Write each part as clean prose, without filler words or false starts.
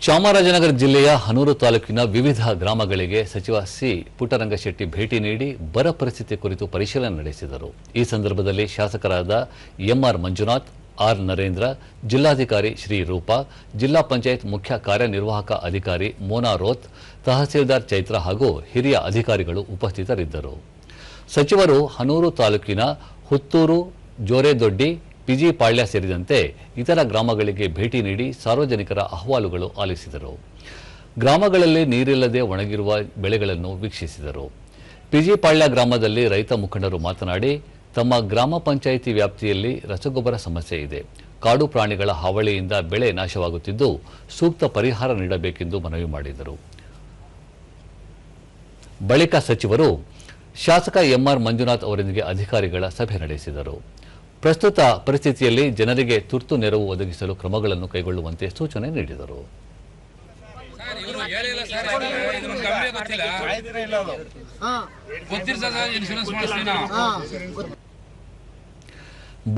ಚಾಮರಾಜನಗರ ಜಿಲ್ಲೆಯ ಹನೂರು ತಾಲೂಕಿನ ವಿವಿಧ ಗ್ರಾಮಗಳಿಗೆ ಸಚಿವ ಸಿ ಪುಟ್ಟರಂಗಶೆಟ್ಟಿ ಭೇಟಿ ನೀಡಿ ಬರ ಪರಿಸ್ಥಿತಿ ಕುರಿತು ಪರಿಶೀಲನೆ ನಡೆಸಿದರು. ಈ ಸಂದರ್ಭದಲ್ಲಿ ಶಾಸಕರಾದ ಎಂಆರ್ ಮಂಜುನಾಥ್, ಆರ್ ನರೇಂದ್ರ, ಜಿಲ್ಲಾಧಿಕಾರಿ ಶ್ರೀ ರೂಪಾ, ಜಿಲ್ಲಾ ಪಂಚಾಯತ್ ಮುಖ್ಯ ಕಾರ್ಯನಿರ್ವಾಹಕ ಅಧಿಕಾರಿ ಮೋನಾ ರೋತ್, ತಹಸೀಲ್ದಾರ್ ಚೈತ್ರ ಹಾಗೂ ಹಿರಿಯ ಅಧಿಕಾರಿಗಳು ಉಪಸ್ಥಿತರಿದ್ದರು. ಸಚಿವರು ಹನೂರು ತಾಲೂಕಿನ ಹುತ್ತೂರು, ಜೋರೆದೊಡ್ಡಿ, ಪಿಜಿ ಪಾಳ್ಯ ಸೇರಿದಂತೆ ಇತರ ಗ್ರಾಮಗಳಿಗೆ ಭೇಟಿ ನೀಡಿ ಸಾರ್ವಜನಿಕರ ಅಹವಾಲುಗಳು ಆಲಿಸಿದರು. ಗ್ರಾಮಗಳಲ್ಲಿ ನೀರಿಲ್ಲದೆ ಒಣಗಿರುವ ಬೆಳೆಗಳನ್ನು ವೀಕ್ಷಿಸಿದರು. ಪಿಜಿ ಪಾಳ್ಯ ಗ್ರಾಮದಲ್ಲಿ ರೈತ ಮುಖಂಡರು ಮಾತನಾಡಿ, ತಮ್ಮ ಗ್ರಾಮ ಪಂಚಾಯಿತಿ ವ್ಯಾಪ್ತಿಯಲ್ಲಿ ರಸಗೊಬ್ಬರ ಸಮಸ್ಯೆ ಇದೆ. ಕಾಡು ಪ್ರಾಣಿಗಳ ಹಾವಳಿಯಿಂದ ಬೆಳೆ ನಾಶವಾಗುತ್ತಿದ್ದು ಸೂಕ್ತ ಪರಿಹಾರ ನೀಡಬೇಕೆಂದು ಮನವಿ ಮಾಡಿದರು. ಬಳಿಕ ಸಚಿವರು ಶಾಸಕ ಎಂಆರ್ ಮಂಜುನಾಥ್ ಅವರೊಂದಿಗೆ ಅಧಿಕಾರಿಗಳ ಸಭೆ ನಡೆಸಿದರು. ಪ್ರಸ್ತುತ ಪರಿಸ್ಥಿತಿಯಲ್ಲಿ ಜನರಿಗೆ ತುರ್ತು ನೆರವು ಒದಗಿಸಲು ಕ್ರಮಗಳನ್ನು ಕೈಗೊಳ್ಳುವಂತೆ ಸೂಚನೆ ನೀಡಿದರು.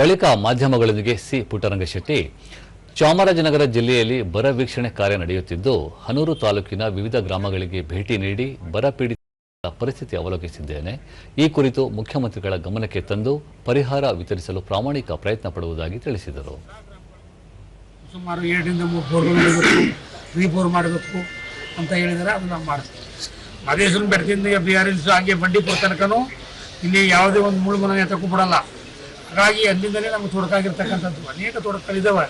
ಬಳಿಕ ಮಾಧ್ಯಮಗಳೊಂದಿಗೆ ಸಿ ಪುಟ್ಟರಂಗಶೆಟ್ಟಿ, ಚಾಮರಾಜನಗರ ಜಿಲ್ಲೆಯಲ್ಲಿ ಬರ ವೀಕ್ಷಣೆ ಕಾರ್ಯ ನಡೆಯುತ್ತಿದ್ದು ಹನೂರು ತಾಲೂಕಿನ ವಿವಿಧ ಗ್ರಾಮಗಳಿಗೆ ಭೇಟಿ ನೀಡಿ ಬರ ಪೀಡಿತ ಪರಿಸ್ಥಿತಿ ಅವಲೋಕಿಸಿದ್ದೇನೆ. ಈ ಕುರಿತು ಮುಖ್ಯಮಂತ್ರಿಗಳ ಗಮನಕ್ಕೆ ತಂದು ಪರಿಹಾರ ವಿತರಿಸಲು ಪ್ರಾಮಾಣಿಕ ಪ್ರಯತ್ನ ಪಡುವುದಾಗಿ ತಿಳಿಸಿದರು. ಸುಮಾರು 2 ರಿಂದ 3 ಬೋರ್ಗಳು ರೀಬೋರ್ ಮಾಡಬೇಕು ಅಂತ ಹೇಳಿದರೆ ಅದು ನಾವು ಮಾಡ್ತೀವಿ. ಮಹದೇಶ್ವರನ ಬೆಟ್ಟದಿಂದ BRLs ಹಾಗೆ ಬಂಡೀಪುರ ತನಕನೂ ಇಲ್ಲಿ ಯಾವುದೇ ಒಂದು ಮುಳುಮನ ಎತ್ತಕ್ಕೂ ಬಿಡಲ್ಲ. ಹಾಗಾಗಿ ಅಲ್ಲಿಂದಲೇ ನಮ್ಗೆ ತೊಡಕಾಗಿರ್ತಕ್ಕಂಥದ್ದು ಅನೇಕ ತೊಡಕುಗಳಿದ್ದಾವೆ.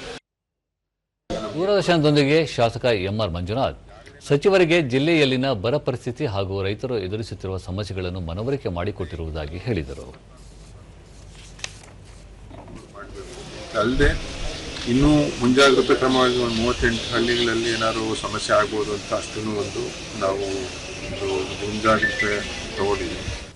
ದೂರದರ್ಶನದೊಂದಿಗೆ ಶಾಸಕ ಎಂಆರ್ ಮಂಜುನಾಥ್ ಸಚಿವರಿಗೆ ಜಿಲ್ಲೆಯಲ್ಲಿನ ಬರ ಪರಿಸ್ಥಿತಿ ಹಾಗೂ ರೈತರು ಎದುರಿಸುತ್ತಿರುವ ಸಮಸ್ಯೆಗಳನ್ನು ಮನವರಿಕೆ ಮಾಡಿಕೊಟ್ಟಿರುವುದಾಗಿ ಹೇಳಿದರು. ಅಲ್ಲದೆ ಇನ್ನೂ ಮುಂಜಾಗ್ರತಾ ಕ್ರಮವಾಗಿ ಒಂದು 38 ಹಳ್ಳಿಗಳಲ್ಲಿ ಏನಾದರೂ ಸಮಸ್ಯೆ ಆಗ್ಬೋದು ಅಂತ ಅಷ್ಟನ್ನು ನಾವು ಮುಂಜಾಗ್ರತೆ ತಗೊಂಡಿದ್ದೀವಿ.